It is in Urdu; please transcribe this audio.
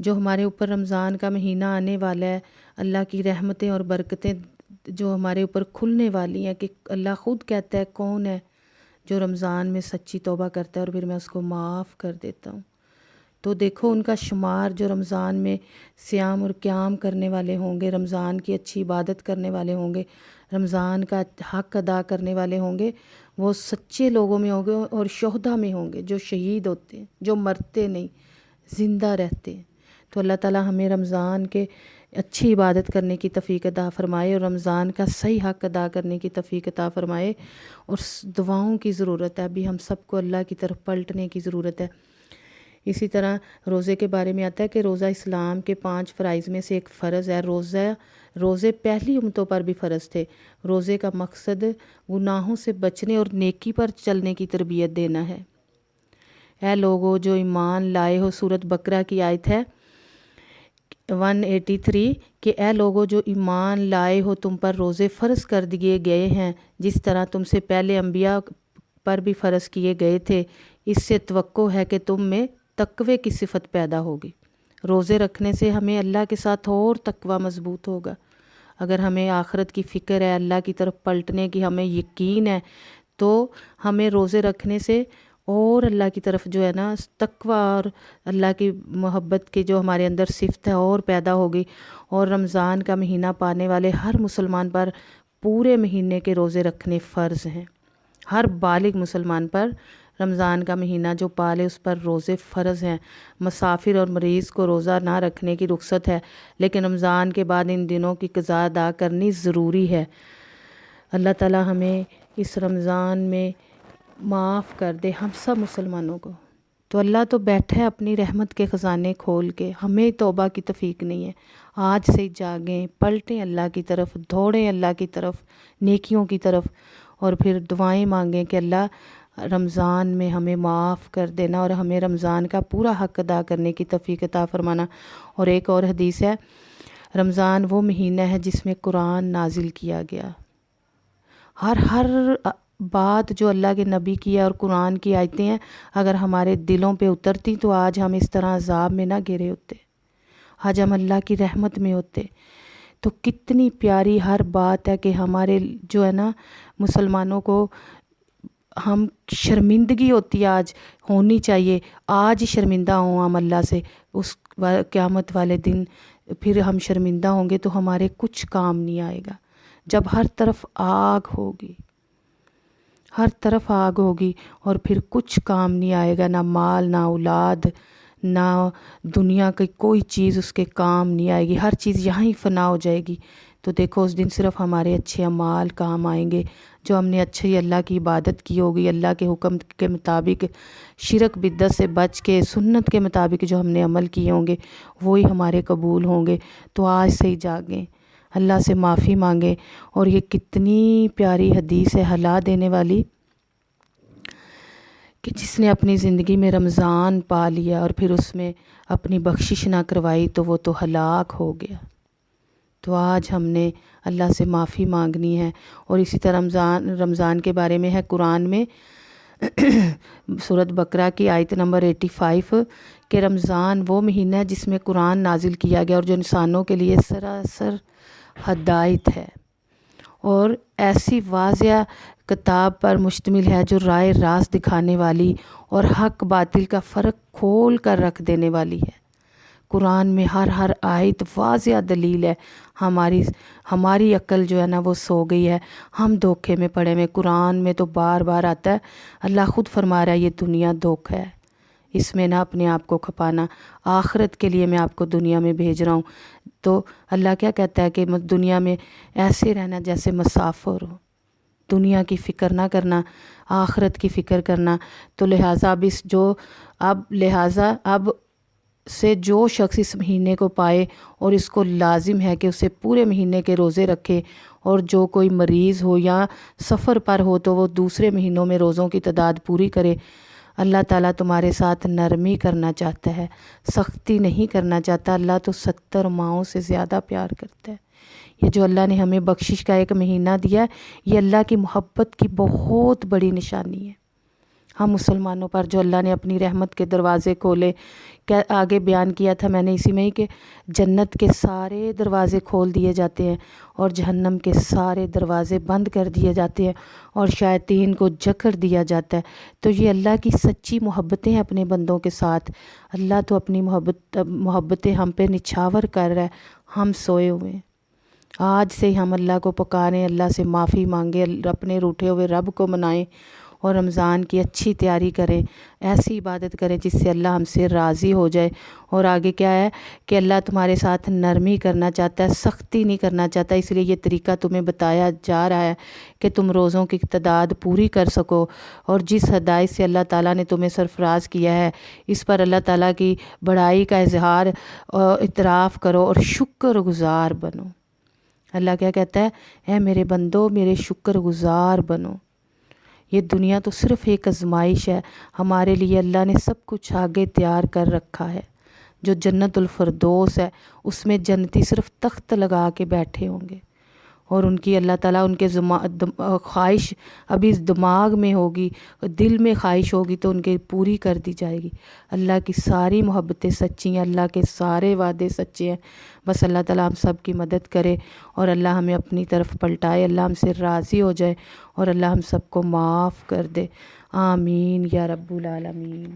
جو ہمارے اوپر رمضان کا مہینہ آنے والا ہے، اللہ کی رحمتیں اور برکتیں جو ہمارے اوپر کھلنے والی ہیں، کہ اللہ خود کہتا ہے کون ہے جو رمضان میں سچی توبہ کرتا ہے اور پھر میں اس کو معاف کر دیتا ہوں۔ تو دیکھو ان کا شمار جو رمضان میں صیام اور قیام کرنے والے ہوں گے، رمضان کی اچھی عبادت کرنے والے ہوں گے، رمضان کا حق ادا کرنے والے ہوں گے، وہ سچے لوگوں میں ہوں گے اور شہداء میں ہوں گے، جو شہید ہوتے ہیں، جو مرتے نہیں، زندہ رہتے ہیں۔ تو اللہ تعالی ہمیں رمضان کے اچھی عبادت کرنے کی توفیق عطا فرمائے اور رمضان کا صحیح حق ادا کرنے کی توفیق عطا فرمائے۔ اور دعاؤں کی ضرورت ہے، ابھی ہم سب کو اللہ کی طرف پلٹنے کی ضرورت ہے۔ اسی طرح روزے کے بارے میں آتا ہے کہ روزہ اسلام کے 5 فرائض میں سے ایک فرض ہے۔ روزے پہلی امتوں پر بھی فرض تھے۔ روزے کا مقصد گناہوں سے بچنے اور نیکی پر چلنے کی تربیت دینا ہے۔ اے لوگو جو ایمان لائے ہو، سورۃ بقرہ کی آیت ہے 183 کہ اے لوگو جو ایمان لائے ہو، تم پر روزے فرض کر دیے گئے ہیں جس طرح تم سے پہلے انبیاء پر بھی فرض کیے گئے تھے۔ اس سے توقع ہے کہ تم میں تقوی کی صفت پیدا ہوگی۔ روزے رکھنے سے ہمیں اللہ کے ساتھ اور تقوی مضبوط ہوگا۔ اگر ہمیں آخرت کی فکر ہے، اللہ کی طرف پلٹنے کی ہمیں یقین ہے، تو ہمیں روزے رکھنے سے اور اللہ کی طرف جو ہے نا تقوی اور اللہ کی محبت کی جو ہمارے اندر صفت ہے اور پیدا ہوگی۔ اور رمضان کا مہینہ پانے والے ہر مسلمان پر پورے مہینے کے روزے رکھنے فرض ہیں۔ ہر بالغ مسلمان پر رمضان کا مہینہ جو پالے اس پر روزے فرض ہیں۔ مسافر اور مریض کو روزہ نہ رکھنے کی رخصت ہے، لیکن رمضان کے بعد ان دنوں کی قضا ادا کرنی ضروری ہے۔ اللہ تعالی ہمیں اس رمضان میں معاف کر دے ہم سب مسلمانوں کو۔ تو اللہ تو بیٹھا ہے اپنی رحمت کے خزانے کھول کے، ہمیں توبہ کی توفیق نہیں ہے۔ آج سے جاگیں، پلٹیں اللہ کی طرف، دوڑیں اللہ کی طرف، نیکیوں کی طرف، اور پھر دعائیں مانگیں کہ اللہ رمضان میں ہمیں معاف کر دینا اور ہمیں رمضان کا پورا حق ادا کرنے کی توفیق عطا فرمانا۔ اور ایک اور حدیث ہے، رمضان وہ مہینہ ہے جس میں قرآن نازل کیا گیا۔ ہر بات جو اللہ کے نبی کی ہے اور قرآن کی آیتیں ہیں، اگر ہمارے دلوں پہ اترتی تو آج ہم اس طرح عذاب میں نہ گھرے ہوتے، آج ہم اللہ کی رحمت میں ہوتے۔ تو کتنی پیاری ہر بات ہے کہ ہمارے جو ہے نا مسلمانوں کو ہم شرمندگی ہوتی ہے، آج ہونی چاہیے، آج شرمندہ ہوں ہم اللہ سے، اس قیامت والے دن پھر ہم شرمندہ ہوں گے تو ہمارے کچھ کام نہیں آئے گا۔ جب ہر طرف آگ ہوگی، ہر طرف آگ ہوگی اور پھر کچھ کام نہیں آئے گا، نہ مال، نہ اولاد، نہ دنیا کی کوئی چیز اس کے کام نہیں آئے گی، ہر چیز یہاں ہی فنا ہو جائے گی۔ تو دیکھو اس دن صرف ہمارے اچھے اعمال کام آئیں گے، جو ہم نے اچھی اللہ کی عبادت کی ہوگی، اللہ کے حکم کے مطابق شرک بدعت سے بچ کے سنت کے مطابق جو ہم نے عمل کیے ہوں گے وہی ہمارے قبول ہوں گے۔ تو آج سے ہی جاگیں، اللہ سے معافی مانگیں۔ اور یہ کتنی پیاری حدیث ہے ہلا دینے والی کہ جس نے اپنی زندگی میں رمضان پا لیا اور پھر اس میں اپنی بخشش نہ کروائی تو وہ تو ہلاک ہو گیا۔ تو آج ہم نے اللہ سے معافی مانگنی ہے۔ اور اسی طرح رمضان کے بارے میں ہے قرآن میں سورۃ بقرہ کی آیت نمبر 85 کہ رمضان وہ مہینہ ہے جس میں قرآن نازل کیا گیا اور جو انسانوں کے لیے سراسر ہدایت ہے اور ایسی واضح کتاب پر مشتمل ہے جو راہ راست دکھانے والی اور حق باطل کا فرق کھول کر رکھ دینے والی ہے۔ قرآن میں ہر آیت واضح دلیل ہے۔ ہماری عقل جو ہے نا وہ سو گئی ہے، ہم دھوکے میں پڑے ہوئے۔ قرآن میں تو بار بار آتا ہے، اللہ خود فرما رہا ہے یہ دنیا دھوکہ ہے، اس میں نہ اپنے آپ کو کھپانا، آخرت کے لیے میں آپ کو دنیا میں بھیج رہا ہوں۔ تو اللہ کیا کہتا ہے کہ دنیا میں ایسے رہنا جیسے مسافر ہو، دنیا کی فکر نہ کرنا، آخرت کی فکر کرنا۔ تو لہٰذا اب سے جو شخص اس مہینے کو پائے اور اس کو لازم ہے کہ اسے پورے مہینے کے روزے رکھے، اور جو کوئی مریض ہو یا سفر پر ہو تو وہ دوسرے مہینوں میں روزوں کی تعداد پوری کرے۔ اللہ تعالیٰ تمہارے ساتھ نرمی کرنا چاہتا ہے، سختی نہیں کرنا چاہتا۔ اللہ تو 70 ماؤں سے زیادہ پیار کرتا ہے۔ یہ جو اللہ نے ہمیں بخشش کا ایک مہینہ دیا ہے، یہ اللہ کی محبت کی بہت بڑی نشانی ہے۔ ہم مسلمانوں پر جو اللہ نے اپنی رحمت کے دروازے کھولے، کیا آگے بیان کیا تھا میں نے اسی میں ہی کہ جنت کے سارے دروازے کھول دیے جاتے ہیں اور جہنم کے سارے دروازے بند کر دیے جاتے ہیں اور شیاطین کو جکڑ دیا جاتا ہے۔ تو یہ اللہ کی سچی محبتیں ہیں اپنے بندوں کے ساتھ۔ اللہ تو اپنی محبتیں ہم پہ نچھاور کر رہا ہے، ہم سوئے ہوئے ہیں۔ آج سے ہی ہم اللہ کو پکاریں، اللہ سے معافی مانگیں، اپنے روٹھے ہوئے رب کو منائیں اور رمضان کی اچھی تیاری کریں، ایسی عبادت کریں جس سے اللہ ہم سے راضی ہو جائے۔ اور آگے کیا ہے کہ اللہ تمہارے ساتھ نرمی کرنا چاہتا ہے، سختی نہیں کرنا چاہتا، اس لیے یہ طریقہ تمہیں بتایا جا رہا ہے کہ تم روزوں کی تعداد پوری کر سکو، اور جس ہدایت سے اللہ تعالیٰ نے تمہیں سرفراز کیا ہے اس پر اللہ تعالیٰ کی بڑائی کا اظہار اعتراف کرو اور شکر گزار بنو۔ اللہ کیا کہتا ہے؟ اے میرے بندو میرے شکر گزار بنو۔ یہ دنیا تو صرف ایک آزمائش ہے، ہمارے لیے اللہ نے سب کچھ آگے تیار کر رکھا ہے۔ جو جنت الفردوس ہے اس میں جنتی صرف تخت لگا کے بیٹھے ہوں گے، اور ان کی اللہ تعالیٰ ان کے خواہش ابھی اس دماغ میں ہوگی، دل میں خواہش ہوگی تو ان کے پوری کر دی جائے گی۔ اللہ کی ساری محبتیں سچی ہیں، اللہ کے سارے وعدے سچے ہیں۔ بس اللہ تعالیٰ ہم سب کی مدد کرے اور اللہ ہمیں اپنی طرف پلٹائے، اللہ ہم سے راضی ہو جائے اور اللہ ہم سب کو معاف کر دے۔ آمین یا رب العالمین۔